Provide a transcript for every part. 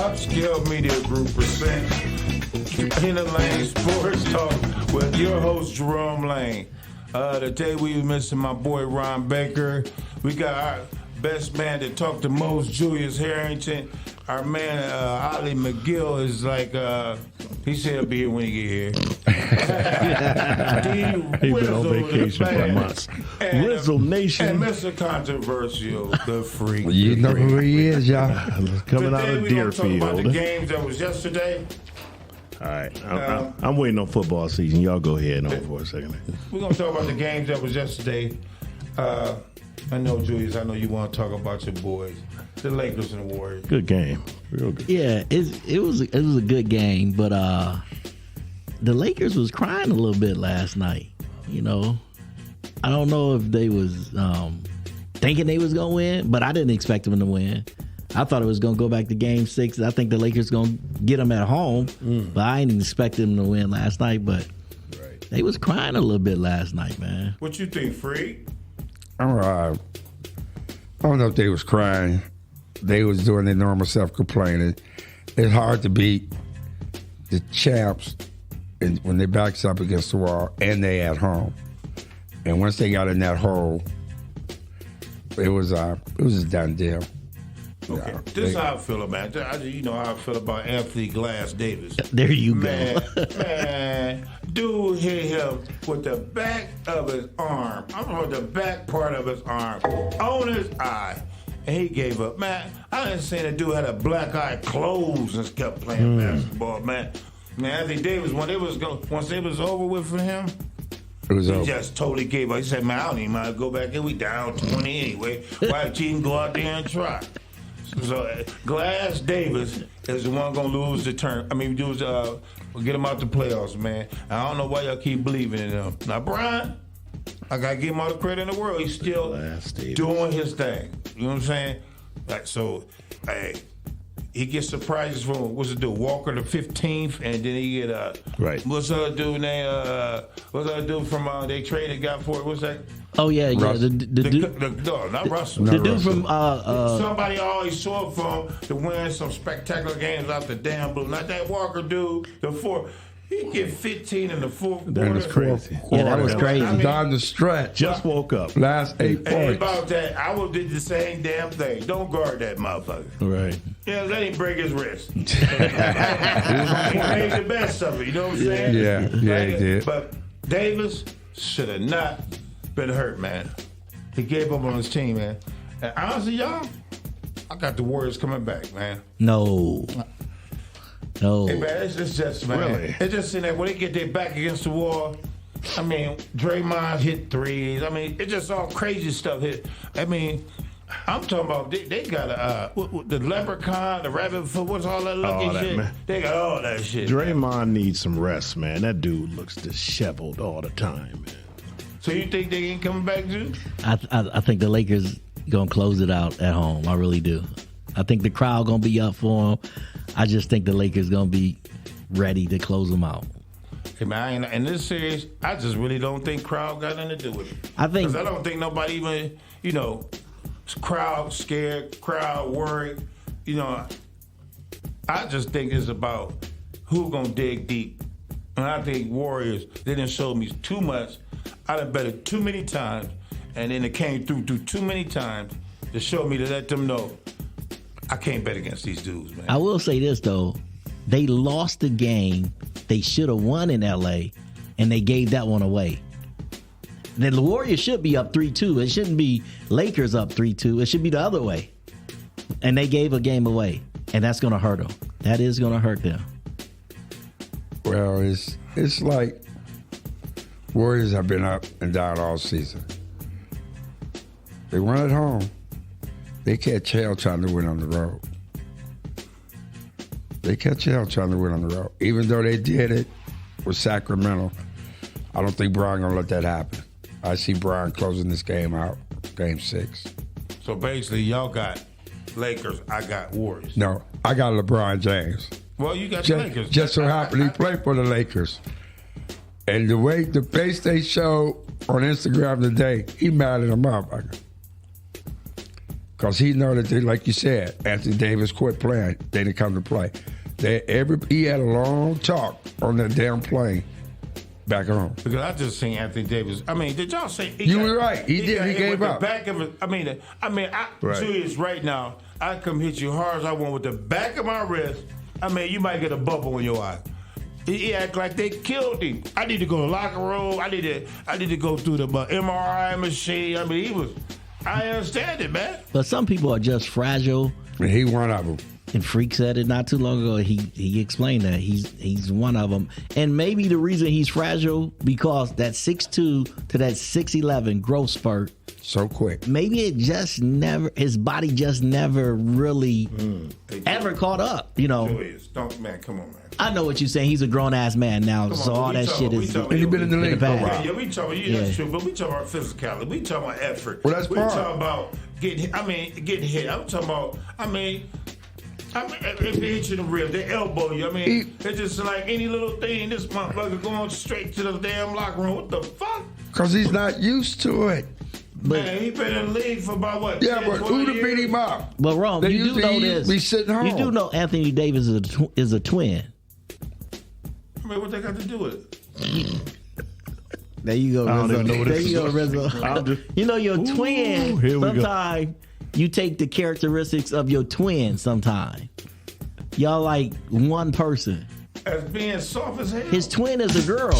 Upscale Media Group presents In the Lane Sports Talk with your host, Jerome Lane. Today we missing my boy, Ron Baker. We got our best man to talk the most, Julius Harrington. Our man, Ollie McGill, is like, he said he'll be here when he get here. He's been on vacation for months. Rizzle Nation. And Mr. Controversial, the freak. You know who he is, y'all. Coming out of Deerfield. Talk about the games that was yesterday. All right. I'm waiting on football season. Y'all go ahead on for a second. We're going to talk about the games that was yesterday. I know, Julius, I know you want to talk about your boys, the Lakers and the Warriors. Good game. Real good. Yeah, it was a good game, but the Lakers was crying a little bit last night. You know, I don't know if they was thinking they was going to win, but I didn't expect them to win. I thought it was going to go back to Game 6. I think the Lakers going to get them at home, but I didn't expect them to win last night. But they was crying a little bit last night, man. What you think, Freak? I don't know if they was crying. They was doing their normal self complaining. It's hard to beat the champs when their backs up against the wall and they at home. And once they got in that hole, it was a done deal. Okay, this is how I feel about it. You know how I feel about Anthony Glass Davis. There you man, go. Man, dude hit him with the back of his arm. I'm talking about the back part of his arm on his eye. And he gave up. Man, I didn't see the dude had a black eye closed and kept playing basketball, man. Man, Anthony Davis, once it was over with for him, he just totally gave up. He said, man, I don't even mind to go back in. We down 20 anyway. Why don't you even go out there and try? So Glass Davis is the one gonna lose the turn. I mean, get him out the playoffs, man. I don't know why y'all keep believing in him. Now, Brian, I gotta give him all the credit in the world. He's still doing his thing. You know what I'm saying? Like, so, hey, he gets surprises from what's it do? Walker the 15th, and then he get right. What's the other dude name? What's the other dude from they traded got for it? What's that? Oh yeah. No, not Russell. The dude from somebody always saw it for him to win some spectacular games out the damn blue. Not that Walker dude. The four. He get 15 in the fourth quarter. That was crazy. Yeah, that was crazy. I mean, down the stretch. Just woke up. Last 8 points. And about that, I would do the same damn thing. Don't guard that motherfucker. Right. Yeah, let him break his wrist. He made the best of it. You know what I'm saying? Yeah, he did. But Davis should have not been hurt, man. He gave up on his team, man. And honestly, y'all, I got the Warriors coming back, man. No. Hey, man, it's just, man. Really? It's just in that when they get their back against the wall, I mean, Draymond hit threes. I mean, it's just all crazy stuff hit. I mean, I'm talking about they got the leprechaun, the rabbit foot, what's all that looking shit? Man. They got all that shit. Draymond needs some rest, man. That dude looks disheveled all the time, man. So you think they ain't coming back, too? I think the Lakers gonna close it out at home. I really do. I think the crowd gonna be up for them. I just think the Lakers gonna be ready to close them out. Hey man, in this series, I just really don't think crowd got nothing to do with it. I don't think nobody even, crowd scared, crowd worried. I just think it's about who gonna dig deep. And I think Warriors, they didn't show me too much. I done bet it too many times, and then it came through too many times to show me to let them know I can't bet against these dudes, man. I will say this, though. They lost the game they should have won in L.A., and they gave that one away. The Warriors should be up 3-2. It shouldn't be Lakers up 3-2. It should be the other way. And they gave a game away, and that's going to hurt them. That is going to hurt them. Well, it's like Warriors have been up and down all season. They won at home. They catch hell trying to win on the road. Even though they did it with Sacramento, I don't think Brian going to let that happen. I see Brian closing this game out, Game 6. So basically, y'all got Lakers, I got Warriors. No, I got LeBron James. Well, you got the Lakers. Just so happened he played for the Lakers. And the face they showed on Instagram today, he mad at a motherfucker. because he know that they, like you said, Anthony Davis quit playing. They didn't come to play. He had a long talk on that damn plane back home. Because I just seen Anthony Davis. I mean, did y'all say You were right. He did. He gave up. The back of it. Right. Serious right now. I come hit you hard as I want with the back of my wrist. I mean, you might get a bubble in your eye. He act like they killed him. I need to go to the locker room. I need to go through the MRI machine. I mean, I understand it, man. But some people are just fragile. And he one of them. And Freak said it not too long ago. He explained that he's one of them, and maybe the reason he's fragile because that 6'2" to that 6'11" growth spurt so quick. Maybe his body just never really ever caught up. You know. Man, come on, man. I know what you're saying. He's a grown ass man now, so all that shit is. And he's been in the league for a while. Yeah, we talking. That's true. But we talking about physicality. We talking about effort. Well, that's we part. talking about getting hit. I'm talking about. If they hit you in the rib, they elbow you. It's just like any little thing. This motherfucker going straight to the damn locker room. What the fuck? Because he's not used to it. Man, he been in the league for about what? Yeah, 10, but who'd have beat him up? But Rome, you do know this. Be sitting home. You do know Anthony Davis is a twin. I mean, what they got to do with it? There you go, Rizzo. There you go, Rizzo. You know your twin. Sometimes you take the characteristics of your twin. Sometimes y'all like one person. As being soft as hell. His twin is a girl.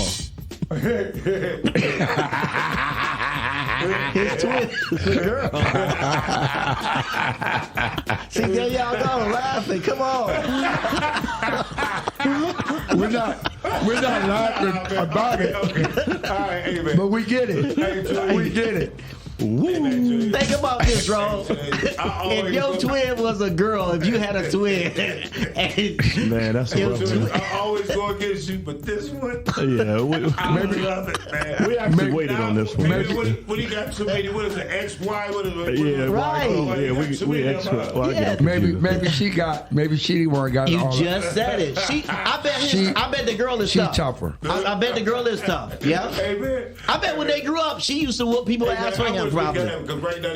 His twin is a girl. See, there y'all go laughing. Come on. We're not laughing about it. Okay. All right, hey, man. But we get it. Hey, we get it. Hey, think about this, bro. If your twin was a girl, if you had a twin, man, that's a rough one. I always go against you, but this one, yeah, I love it, man. We actually waited on this one. What he got too many? What is it? XY? What is it? Yeah, right. We extra. Well, Yeah. Maybe she the one got you all just said it. I bet the girl is she tough. tougher. I bet the girl is tough. Yeah. Hey, man. I bet when they grew up, she used to whoop people ass for him, probably. Because right now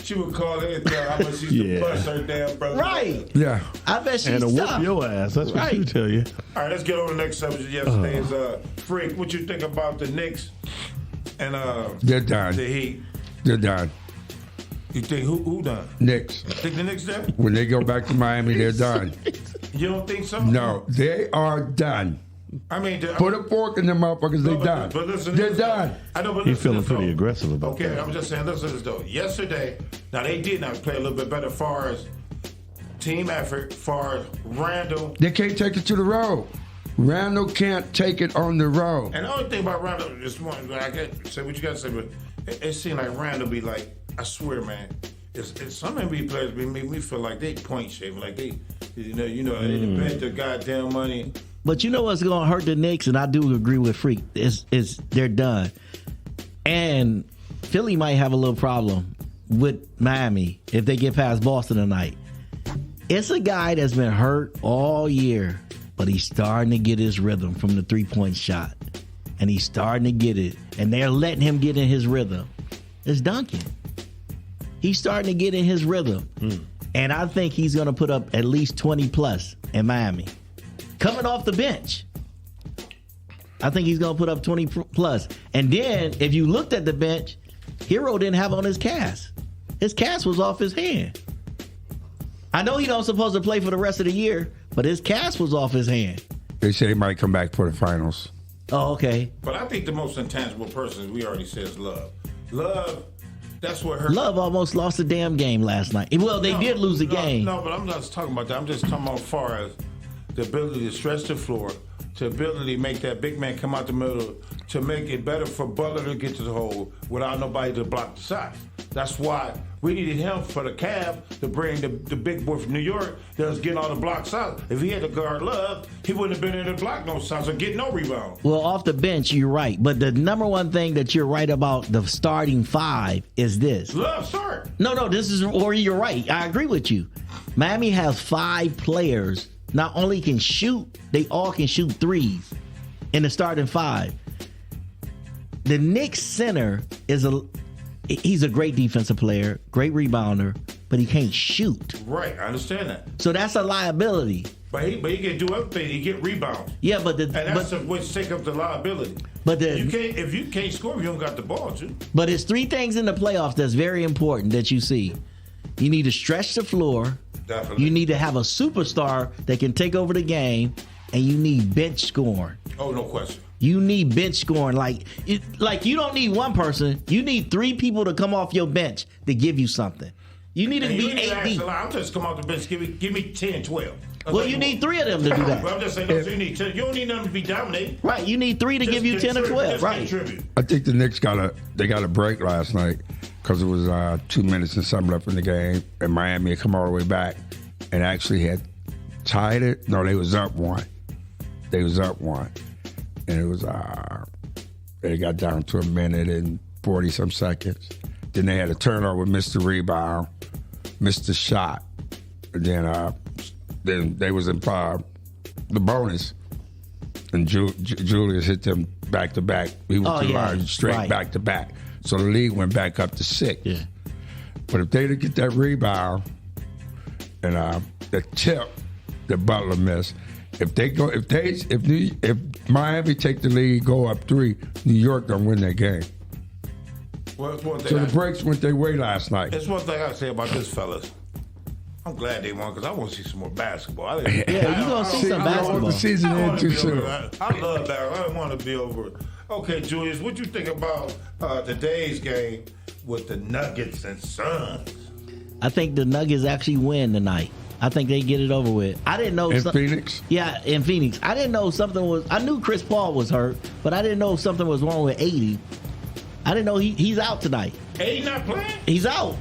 she would call it how much she used to bust her damn brother. Right. Yeah. I bet she's and to tough. whoop your ass. That's what Right. you tell you. All right, let's get on to the next subject. Yesterday's Freak. What you think about the Knicks and They're done. the Heat? They're done. You think who done? Knicks. Think the Knicks done? When they go back to Miami, they're done. You don't think so? No, they are done. I mean, Put a fork in them motherfuckers. They're done. But listen, They're done. I know, but He's feeling listen, pretty aggressive about okay, that. I'm just saying, listen to this though. Yesterday, now they did not play a little bit better as far as team effort, as far as Randall. They can't take it to the road. Randall can't take it on the road. And the only thing about Randall, just one, I can't say what you got to say, but it seemed like Randall be like, I swear, man, it's some NBA players make me feel like they point shaving, like they bet their goddamn money. But you know what's going to hurt the Knicks, and I do agree with Freak, is they're done. And Philly might have a little problem with Miami if they get past Boston tonight. It's a guy that's been hurt all year, but he's starting to get his rhythm from the three-point shot. And he's starting to get it. And they're letting him get in his rhythm. It's Duncan. He's starting to get in his rhythm. And I think he's going to put up at least 20 plus in Miami. Coming off the bench. I think he's going to put up 20 plus. And then, if you looked at the bench, Hero didn't have on his cast. His cast was off his hand. I know he don't supposed to play for the rest of the year, but his cast was off his hand. They say he might come back for the finals. Oh, okay. But I think the most intangible person, we already said, is Love. Love, that's what hurt. Love almost lost the damn game last night. Well, they did lose the game. No, but I'm not talking about that. I'm just talking about far as the ability to stretch the floor, the ability to make that big man come out the middle, to make it better for Butler to get to the hole without nobody to block the shots. That's why we needed him for the Cavs to bring the big boy from New York that was getting all the block shots. If he had to guard Love, he wouldn't have been able to block no shots or get no rebound. Well, off the bench, you're right. But the number one thing that you're right about the starting five is this. Love, start. No, this is where you're right. I agree with you. Miami has 5 players. Not only can shoot, they all can shoot threes in the starting 5. The Knicks center he's a great defensive player, great rebounder, but he can't shoot. Right, I understand that. So that's a liability. But he can do everything. He get rebounds. Yeah, but And that's what take up the liability. But if you can't score, you don't got the ball, too. But it's three things in the playoffs that's very important that you see. You need to stretch the floor. Definitely. You need to have a superstar that can take over the game, and you need bench scoring. Oh, no question. You need bench scoring. Like you don't need one person. You need three people to come off your bench to give you something. You need to be 8 deep. I'm just come off the bench. Give me 10, 12. Well, you need three of them to do that. Well, I'm just saying, you need 10. You don't need nothing to be dominated. Right. You need three to give you 10 or 12. Right. I think the Knicks got a break last night because it was 2 minutes and something left in the game, and Miami had come all the way back and actually had tied it. No, they was up one. And it was they got down to a minute and 40-some seconds. Then they had a turnover, missed the rebound, missed the shot. And then they was in the bonus. And Julius hit them back to back. He was straight back to back. So the league went back up to 6. Yeah. But if they didn't get that rebound and the tip that Butler missed, if Miami take the lead, go up 3, New York gonna win that game. Well, so the breaks went their way last night. That's one thing I say about this, fellas. I'm glad they won because I want to see some more basketball. Yeah, you gonna see some basketball. The season end too soon. I love basketball. I don't want to be over. Okay, Julius, what you think about today's game with the Nuggets and Suns? I think the Nuggets actually win tonight. I think they get it over with. I didn't know. In Phoenix? Yeah, in Phoenix. I didn't know something was. I knew Chris Paul was hurt, but I didn't know something was wrong with 80. I didn't know he's out tonight. 80 not playing? He's out.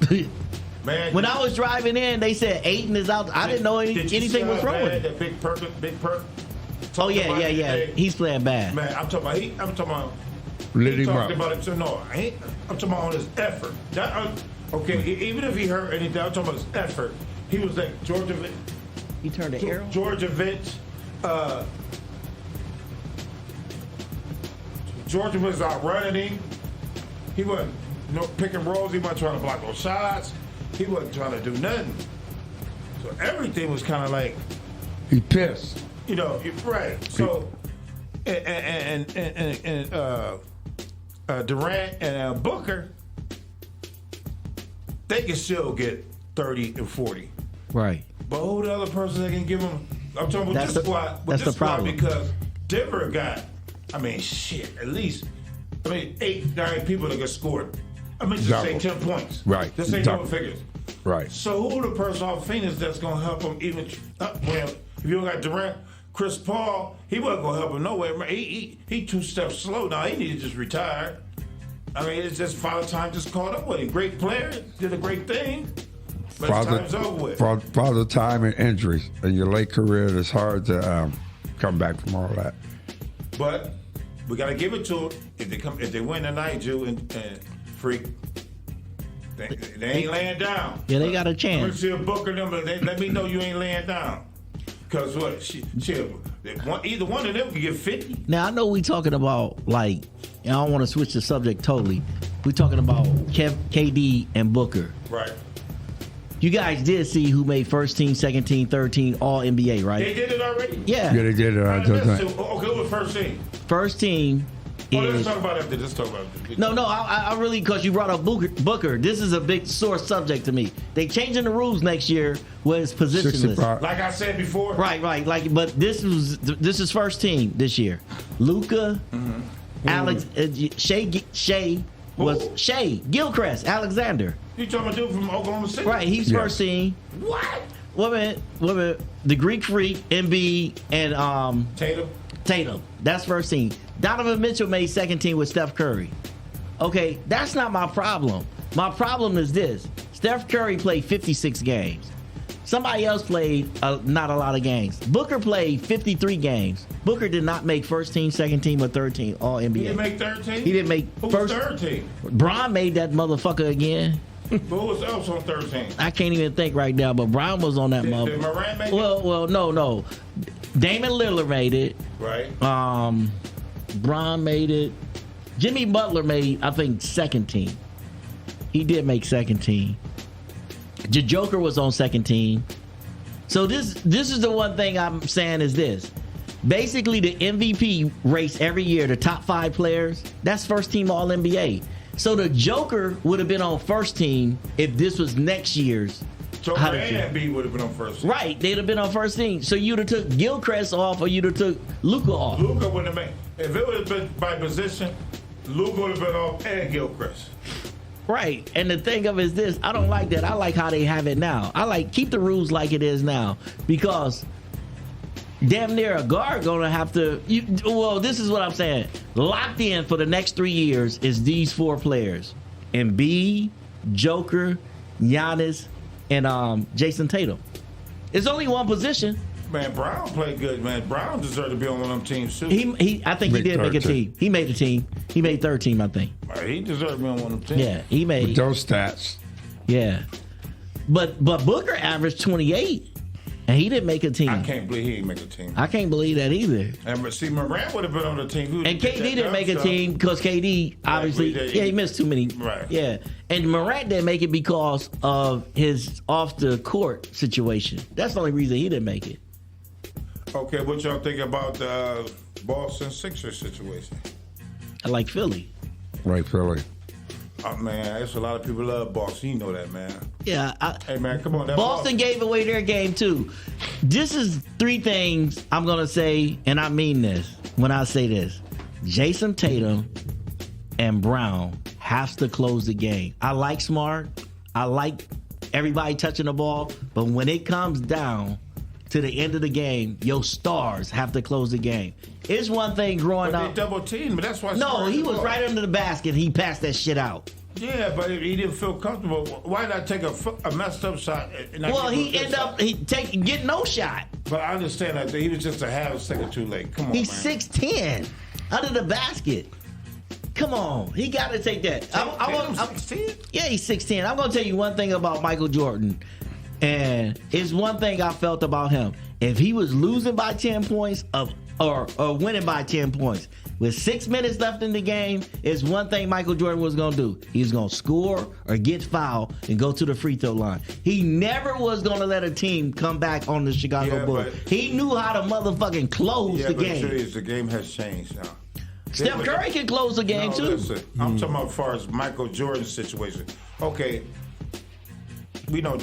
Man, when I was driving in, they said Aiden is out. I didn't know anything was wrong with him. That Big Perk. Oh yeah. He's playing bad. Man, I'm talking about. Lit He him talked up. about it. So no, I'm talking about on his effort. Okay, even if he hurt anything, I'm talking about his effort. He was like Georgia. He turned the arrow. Georgia was out running him. He wasn't picking rolls. He wasn't trying to block those shots. He wasn't trying to do nothing. So everything was kind of like he pissed. Right. So Durant and Booker, they can still get 30 and 40. Right. But who the other person that can give them? I'm talking about this squad. That's the problem. Because Denver got, at least, 8, 9 people that got scored. Just say 10 points. Right. Just say double figures. Right. So who the person off Phoenix that's going to help them even? Well, if you don't got Durant, Chris Paul, he wasn't going to help him nowhere. He 2 steps slow now. He needed to just retire. It's just Father Time just caught up with him. Great player, did a great thing. But time's over with. Father Time and injuries. In your late career, it's hard to come back from all that. But we got to give it to them. If they win tonight, Jew and Freak, they ain't laying down. Yeah, they got a chance. I'm see a Booker number. Let me know you ain't laying down. Because what? Either one of them can get 50. Now I know we talking about I don't want to switch the subject totally. We talking about KD and Booker. Right. You guys did see who made first team, second team, third team, all NBA, right? They did it already? Yeah. Yeah, they did it. Okay, what was first team? First team let's is... talk about it. Let's talk about it. No, I really, because you brought up Booker, this is a big sore subject to me. They changing the rules next year where it's positionless. 65. Like I said before. Right. But this is first team this year. Luka, Alex, Shea Gilchrist, Alexander. You talking about dude from Oklahoma City? Right, he's first team. What? Woman, the Greek Freak, Embiid, and Tatum. That's first team. Donovan Mitchell made second team with Steph Curry. Okay, that's not my problem. My problem is this. Steph Curry played 56 games. Somebody else played not a lot of games. Booker played 53 games. Booker did not make first team, second team, or third team All NBA. He didn't make third team? He didn't make Who first. was third team? Bron made that motherfucker again. But who was else on third team? I can't even think right now, but Bron was on that motherfucker. Did Morant make it? Well, no. Damon Lillard made it. Right. Bron made it. Jimmy Butler made, I think, second team. He did make second team. The Joker was on second team. So this is the one thing I'm saying is this. Basically, the MVP race every year, the top 5 players, that's first team All-NBA. So the Joker would have been on first team if this was next year's. So A and B would have been on first team. Right, they'd have been on first team. So you'd have took Gilchrist off or you'd have took Luka off. Luka wouldn't have been. If it would have been by position, Luka would have been off and Gilchrist. Right, and the thing of it is this, I don't like that. I like how they have it now. I like keep the rules like it is now because damn near a guard gonna have to. Well, this is what I'm saying. Locked in for the next 3 years is these 4 players: Embiid, Joker, Giannis, and Jason Tatum. It's only one position. Man, Brown played good, man. Brown deserved to be on one of them teams, too. I think he did make a team. He made the team. He made third team, I think. He deserved to be on one of them teams. Yeah, he made. With those stats. Yeah. But Booker averaged 28, and he didn't make a team. I can't believe he didn't make a team. I can't believe that either. And see, Morant would have been on the team. And KD didn't make a team because KD obviously, he missed too many. Right. Yeah. And Morant didn't make it because of his off the court situation. That's the only reason he didn't make it. Okay, what y'all think about the Boston Sixers situation? I like Philly. Right, Philly. Oh, man, there's a lot of people love Boston. You know that, man. Yeah. Hey, man, come on. Boston gave away their game, too. This is 3 things I'm going to say, and I mean this when I say this. Jason Tatum and Brown has to close the game. I like Smart. I like everybody touching the ball. But when it comes down to the end of the game, your stars have to close the game. It's one thing growing but up. They double teamed, but that's why. No, he was right under the basket. He passed that shit out. Yeah, but he didn't feel comfortable. Why not take a messed up shot? Well, he ended up get no shot. But I understand that he was just a half second too late. Come on, He's man. 6'10", under the basket. Come on, he got to take that. I'm 16? Yeah, he's 6'10". I'm gonna tell you one thing about Michael Jordan, and it's one thing I felt about him. If he was losing by 10 points or winning by 10 points with 6 minutes left in the game, it's one thing Michael Jordan was going to do. He was going to score or get fouled and go to the free throw line. He never was going to let a team come back on the Chicago Bulls. He knew how to motherfucking close the game. The game has changed now. Steph Curry can close the game too. Listen, I'm talking about as far as Michael Jordan's situation. Okay, we know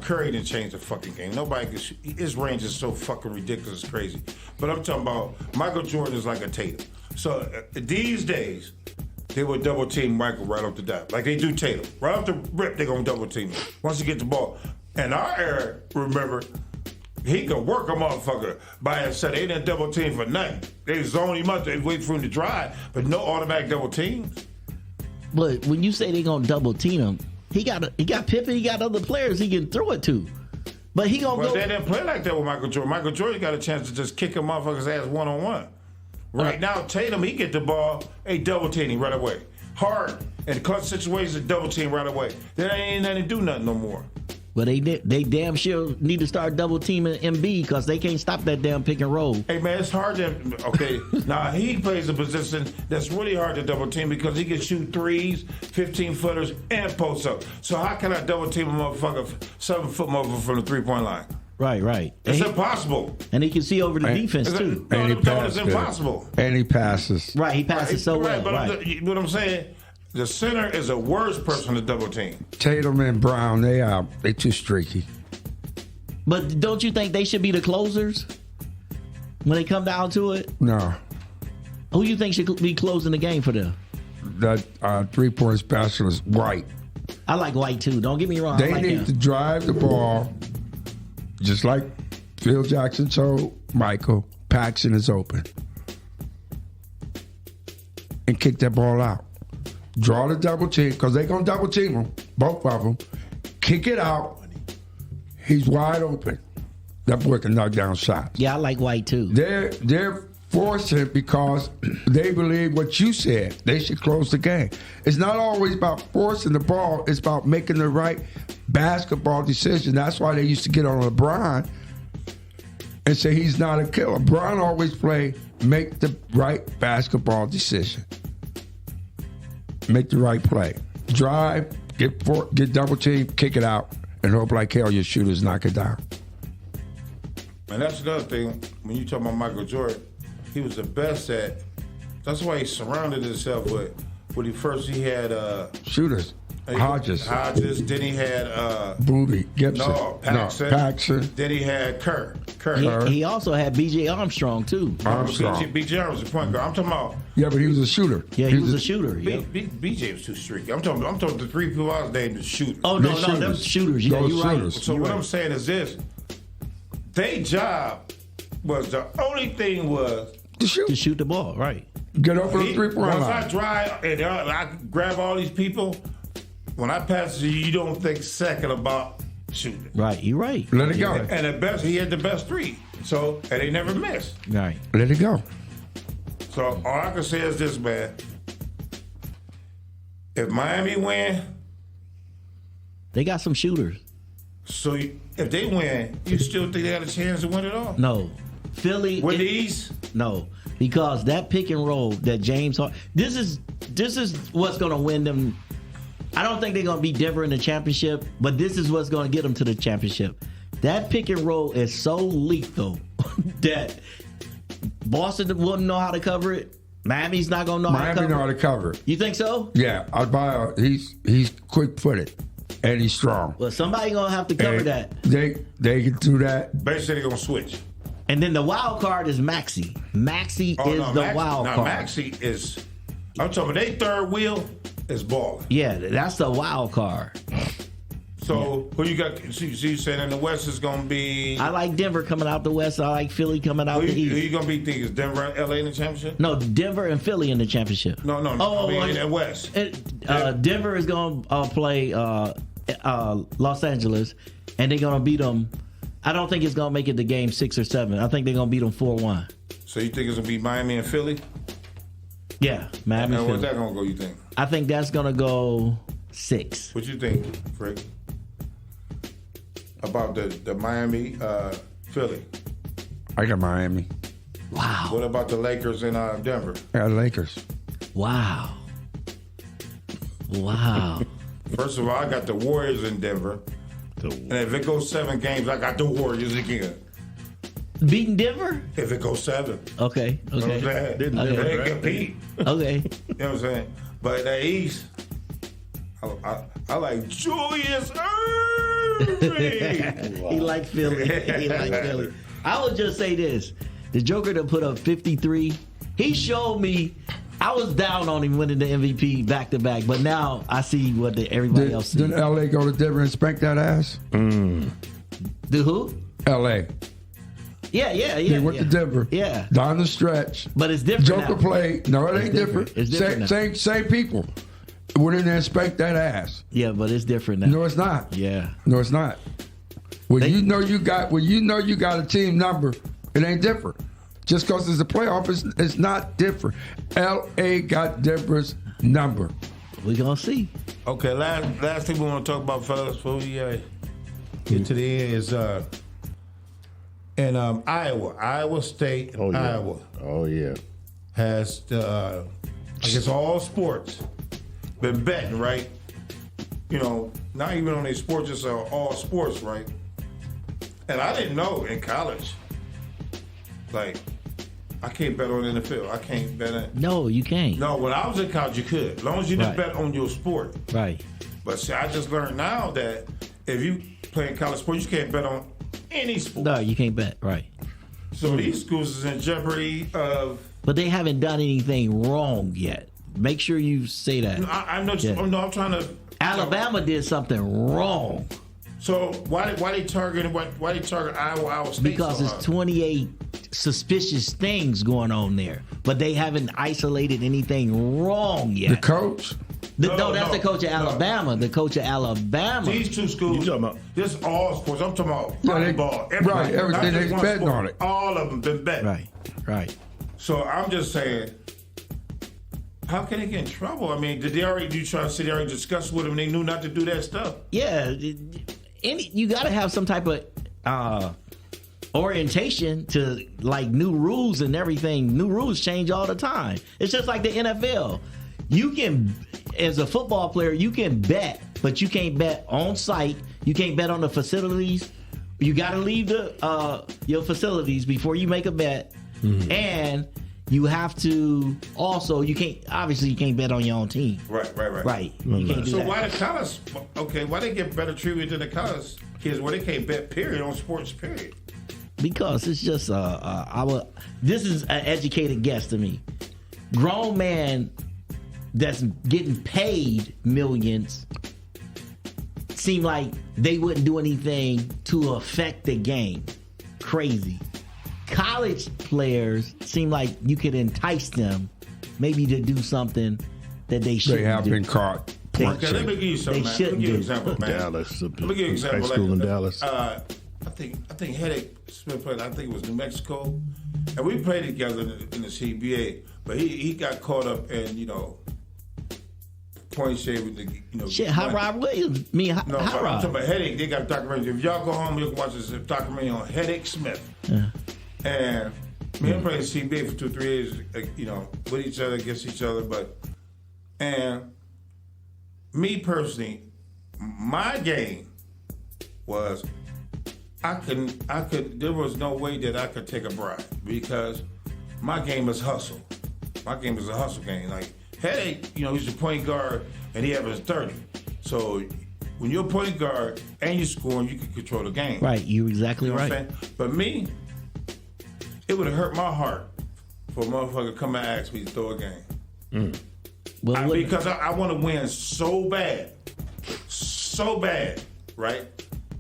Curry didn't change the fucking game. Nobody can shoot. His range is so fucking ridiculous, it's crazy. But I'm talking about Michael Jordan is like a Tatum. So these days, they would double team Michael right off the dot, like they do Tatum. Right off the rip, they're gonna double team him once he get the ball. In our era, remember, he could work a motherfucker by himself. They didn't double team for nothing. They zone him up, they wait for him to drive, but no automatic double teams. But when you say they're gonna double team him, he got Pippen, he got other players he can throw it to. But he gonna go. They didn't play like that with Michael Jordan. Michael Jordan got a chance to just kick a motherfucker's ass one-on-one. Right now, Tatum, he get the ball, double team right away. Hard and clutch situations, double team right away. Then ain't nothing to do nothing no more. But they damn sure need to start double teaming Embiid because they can't stop that damn pick and roll. Hey man, it's hard to. Okay, now he plays a position that's really hard to double team because he can shoot threes, 15-footers, and post up. So how can I double team a motherfucker 7-foot motherfucker from the 3-point line? Right. It's impossible. And he can see over the defense too. It's impossible. And he passes. Right, he passes so well. But right. what I'm saying, the center is a worse person to double team. Tatum and Brown, they too streaky. But don't you think they should be the closers when they come down to it? No. Who you think should be closing the game for them? That 3-point specialist, White. I like White too. Don't get me wrong. They I like need him. to drive the ball, just like Phil Jackson told Michael. Paxson is open, and kick that ball out. Draw the double team, because they're going to double team him, both of them. Kick it out. He's wide open. That boy can knock down shots. Yeah, I like White too. They're forcing because they believe what you said. They should close the game. It's not always about forcing the ball. It's about making the right basketball decision. That's why they used to get on LeBron and say he's not a killer. LeBron always play, make the right basketball decision. Make the right play. Drive, get double team, kick it out, and hope like hell your shooters knock it down. And that's another thing. When you talk about Michael Jordan, he was the best at. That's why he surrounded himself with. When he had shooters. Hodges. Then he had Booby, Gibson. Paxson. Then he had Kerr. He also had B.J. Armstrong too. B.J. Armstrong was the point guard. I'm talking about. Yeah, but he was a shooter. Yeah, he was a shooter. B.J. was too strict. I'm talking the three people I was named as shooters. Oh no, them shooters. Yeah, you're right. So what I'm saying is this: their job was the only thing was to shoot the ball, right? Get over the 3-point line. Once I drive and I grab all these people, when I pass you don't think second about shooting. Right, you're right. Let it go. And he had the best three. So, and they never missed. Right. Let it go. So all I can say is this, man. If Miami win, they got some shooters. So if they win, you still think they got a chance to win it all? No. Philly with these? No, because that pick and roll that James Harden. This is what's going to win them. I don't think they're going to be Denver in the championship, but this is what's going to get them to the championship. That pick and roll is so lethal that Boston wouldn't know how to cover it. Miami's not going to know how to cover it. Miami know how to cover it. You think so? Yeah, he's quick-footed. And he's strong. Well, somebody gonna have to cover that. They can do that. Basically, they're gonna switch. And then the wild card is Maxey. Maxey is the wild card. Maxey is. I'm talking about their third wheel is balling. Yeah, that's the wild card. So who you got? So you saying in the West is gonna be? I like Denver coming out the West. I like Philly coming out the East. Who you gonna be thinking? Is Denver and LA in the championship? No, Denver and Philly in the championship. No. In the West. Denver is gonna play Los Angeles, and they're gonna beat them. I don't think it's gonna make it to game 6 or 7. I think they're gonna beat them 4-1. So you think it's gonna be Miami and Philly? Yeah, Miami. And where's that gonna go? You think? I think that's gonna go 6. What you think, Frick? About the Miami, Philly? I got Miami. Wow. What about the Lakers in Denver? I got Lakers. Wow. First of all, I got the Warriors in Denver. And if it goes 7 games, I got the Warriors again. Beating Denver? If it goes 7. Okay. You know what I'm saying? They compete. Okay. You know what I'm saying? But the East, I like Julius Erving. He like Philly. I would just say this. The Joker that put up 53, he showed me. I was down on him winning the MVP back-to-back, but now I see what everybody else sees. Didn't L.A. go to Denver and spank that ass? The who? L.A. Yeah. They went to Denver. Yeah. Down the stretch. But it's different Joker now. played. No, it ain't different. It's different Same people. Went in there and spanked that ass. Yeah, but it's different now. No, it's not. Yeah. No, it's not. When you know you got a team number, it ain't different. Just because it's a playoff, it's not different. L.A. got Denver's number. We're going to see. Okay, last thing we want to talk about, fellas, before we get to the end is in Iowa State, Iowa. Oh, yeah. Has, I guess, all sports been betting, right? You know, not even on their sports, just all sports, right? And I didn't know in college, like, I can't bet on NFL. I can't bet on. No, you can't. No, when I was in college, you could, as long as you didn't bet on your sport. Right. But see, I just learned now that if you play in college sports, you can't bet on any sport. No, you can't bet. Right. So these schools is in jeopardy of. But they haven't done anything wrong yet. Make sure you say that. I know. Yeah. No, I'm trying to. Alabama did something wrong. So why they target Iowa State? Because so it's 28 suspicious things going on there, but they haven't isolated anything wrong yet. The coach? No, that's the coach of Alabama. The coach of Alabama. These two schools. You talking about? This is all sports. I'm talking about volleyball. Right, everything they're betting on it. All of them been betting. Right. So I'm just saying, how can they get in trouble? I mean, did they already? You trying to say they already discussed with them? They knew not to do that stuff. Yeah. You got to have some type of orientation to like new rules and everything. New rules change all the time. It's just like the NFL. You can, as a football player, you can bet, but you can't bet on site. You can't bet on the facilities. You got to leave the your facilities before you make a bet, and you have to also you can't bet on your own team. Right. Right. You can't do So that. why the college? Okay, why they get better treatment than the college kids? Where they can't bet period on sports period. Because it's just this is an educated guess to me. Grown man that's getting paid millions seem like they wouldn't do anything to affect the game. Crazy. College players seem like you could entice them maybe to do something that they shouldn't They have do. been caught. Okay, let me give you something, They man. Let shouldn't me give you an do. example, man. Dallas. Let me give you an example. High school in Dallas. I think Headache Smith played. I think it was New Mexico, and we played together in the CBA. But he got caught up in point shaving. Shit, Hot Rod Williams. Hot No, I'm talking Rod. about Headache. They got a documentary. If y'all go home, you can watch this documentary on Headache Smith. And me and played CBA for 2-3 years. With each other, against each other, and me personally, my game was there was no way that I could take a bribe because my game is hustle. My game is a hustle game. Like Headache, he's a point guard and he averaged 30. So when you're a point guard and you're scoring, you can control the game. Right, you're exactly You know what right. I'm saying? But me, it would have hurt my heart for a motherfucker to come and ask me to throw a game. Well, Because I want to win so bad, right?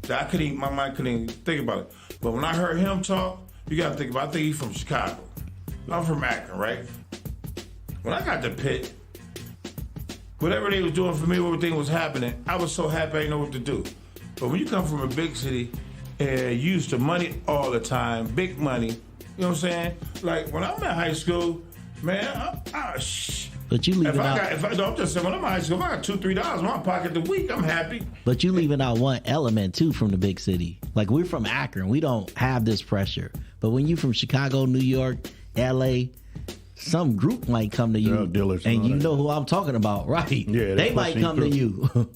That my mind couldn't even think about it. But when I heard him talk, you got to think about. I think he's from Chicago. I'm from Akron, right? When I got to Pitt, whatever they was doing for me, everything was happening. I was so happy I didn't know what to do. But when you come from a big city and you used to money all the time, big money, you know what I'm saying? Like when I'm in high school, man, but you leaving out. I'm just saying, when I'm in high school, I got $2-3 in my pocket a week. I'm happy. But you leaving out one element too from the big city. Like we're from Akron, we don't have this pressure. But when you from Chicago, New York, LA, some group might come to you, Drug dealers and and all you that. know who I'm talking about, right? Yeah, they might pushing come to you,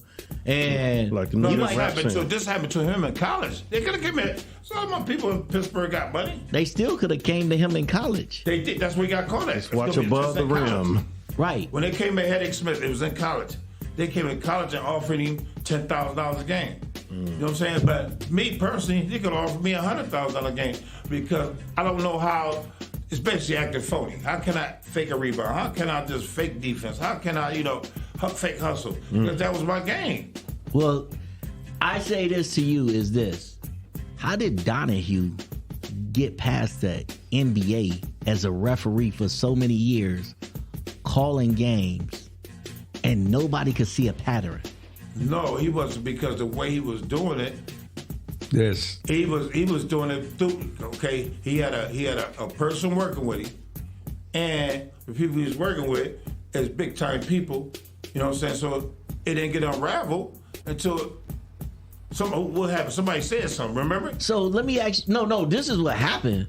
and Like the No, New this York rap happened scene. this happened to him in college. They could have given me. Some of my people in Pittsburgh got money. they still could have came to him in college, They did. That's where he got caught at. It's Watch gonna be above just the in college. rim. right? When they came at Headache Smith, it was in college. They came to college and offered him $10,000 a game. You know what I'm saying? But me personally, they could offer me $100,000 a game because I don't know how. It's basically acting phony. How can I fake a rebound? How can I just fake defense? How can I, fake hustle? Because that was my game. Well, I say this to you is this: how did Donahue get past the NBA as a referee for so many years, calling games, and nobody could see a pattern? No, he wasn't because the way he was doing it. Yes. He was doing it through. Okay, he had a person working with him, and the people he was working with is big time people. You know what I'm saying? So it didn't get unraveled until somebody said something. Remember? So let me ask you, no, this is what happened.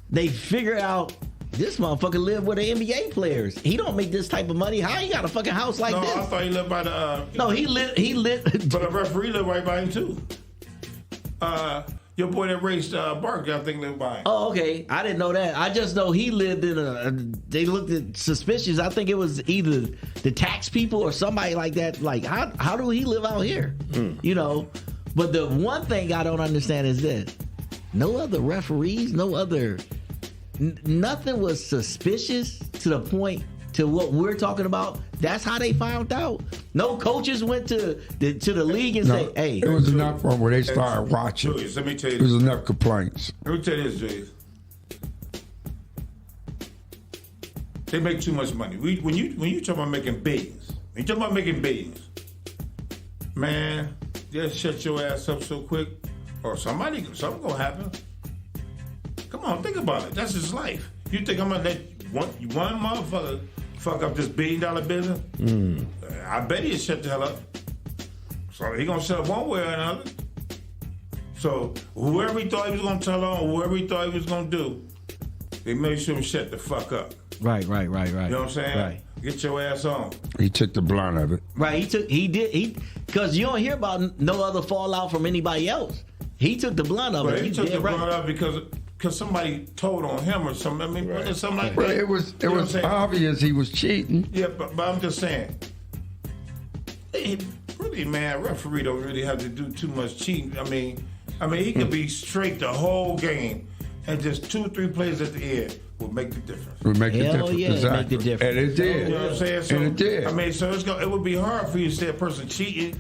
They figured out this motherfucker lived with the NBA players. He don't make this type of money. How he got a fucking house like No, this? I thought he lived by the. No, he lived. But a referee lived right by him too. Your boy that raced Barkley, I think, lived by him. Oh, okay. I didn't know that. I just know he lived in they looked at suspicious. I think it was either the tax people or somebody like that. Like, how do he live out here? But the one thing I don't understand is this. No other referees, nothing was suspicious to the point to what we're talking about. That's how they found out. No coaches went to the league and said, hey. It was enough where they started watching. Julius, let me tell you There was this. enough complaints. Let me tell you this, Julius. They make too much money. When you talk about making billions, man, they'll shut your ass up so quick, or something gonna happen. Come on, think about it. That's his life. You think I'm gonna let one motherfucker fuck up this $1 billion business? I bet he'll shut the hell up. So he gonna shut up one way or another. So whoever he thought he was gonna tell on, whoever he thought he was gonna do, they made sure he shut the fuck up. Right. You know what I'm saying? Right. Get your ass on. He took the blunt of it. Right, because you don't hear about no other fallout from anybody else. He took the blunt of But it. he took the right. blunt up because somebody told on him or something. I mean, something like Well, that. it was You know what I'm saying? obvious he was cheating. Yeah, but I'm just saying. Really, man, referee don't really have to do too much cheating. I mean, he could be straight the whole game, and just 2-3 plays at the end will make the difference. Would make the Hell difference. yeah, it exactly. make the difference. And it did. You know what I'm saying? So, And it did. I mean, so it would be hard for you to say a person cheating.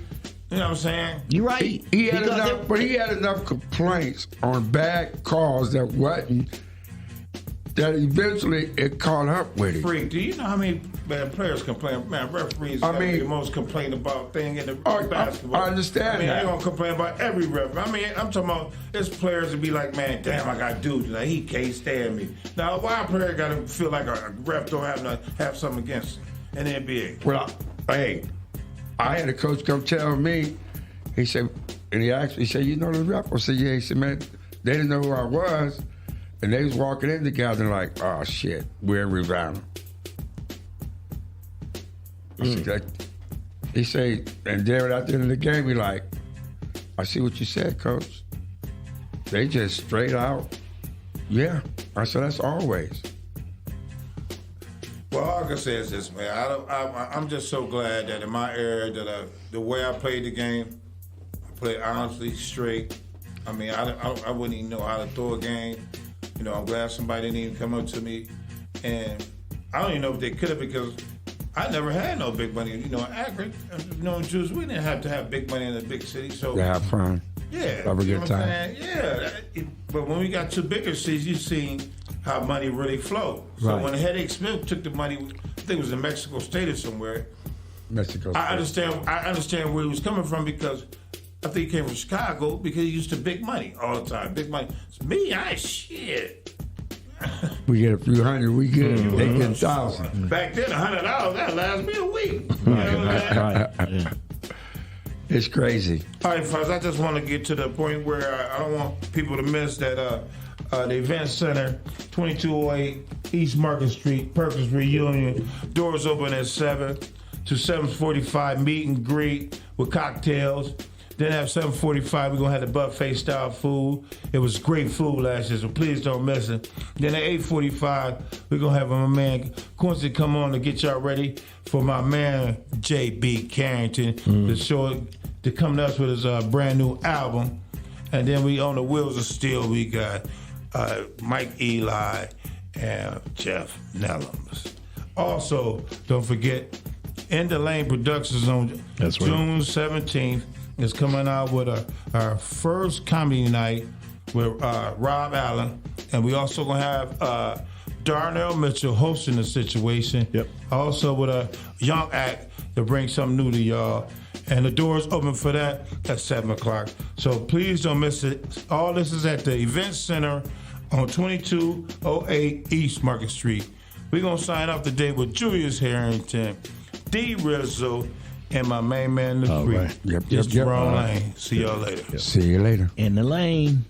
You know what I'm saying? You're right. He had Because enough, but he had enough complaints on bad calls that eventually it caught up with him. Freak, do you know how many players complain? Man, referees are the most complained about thing in the basketball. I understand that. They're going to complain about every ref. I mean, I'm talking about there's players that be like, man, damn, I got dudes. Like, he can't stand me. Now, why a player got to feel like a ref don't have something against him in the NBA? Well, hey, I had a coach come tell me, he said, and he asked me, he said, you know the ref? I said, yeah. He said, man, they didn't know who I was. And they was walking in together like, oh, shit, we're in Rivanna. He said, and then at the end of the game, he like, I see what you said, coach. They just straight out, yeah. I said, that's always. Well, all I can say is this, man. I'm just so glad that in my era, that the way I played the game, I played honestly, straight. I mean, I wouldn't even know how to throw a game. You know, I'm glad somebody didn't even come up to me. And I don't even know if they could have, because I never had no big money. You know, in Akron, you know, Jews, we didn't have to have big money in a big city. So Yeah, have fun. yeah, Have a you know good what I'm time. saying? But when we got to bigger cities, you seen how money really flowed. So Right. when Headache Smith took the money, I think it was in Mexico State or somewhere. Mexico. I understand where he was coming from, because I think he came from Chicago, because he used to big money all the time. Big money. It's me, shit. We get a few hundred, we good. They get 1,000. Back then, $100 that lasts me a week. You know what I'm saying? Right. Yeah. It's crazy. All right, fellas, I just want to get to the point where I don't want people to miss that the event center, 2208 East Market Street, Perkins Reunion. Doors open at 7 to 7:45. Meet and greet with cocktails. Then at 7:45, we're going to have the buffet style food. It was great food last year, so please don't miss it. Then at 8:45, we're going to have my man Quincy come on to get y'all ready for my man J.B. Carrington to come to us with his brand new album. And then we on the Wheels of Steel, we got Mike Eli and Jeff Nellums. Also, don't forget, In the Lane Productions on That's right. June 17th is coming out with our first comedy night with Rob Allen. And we also going to have Darnell Mitchell hosting the situation. Yep. Also with a young act to bring something new to y'all. And the doors open for that at 7 o'clock. So please don't miss it. All this is at the Event Center on 2208 East Market Street. We're going to sign off today with Julius Harrington, D. Rizzo, and my main man, the All Freak. right. Yep, It's yep, yep. Jerome All Lane. See y'all later. See you later. In the lane.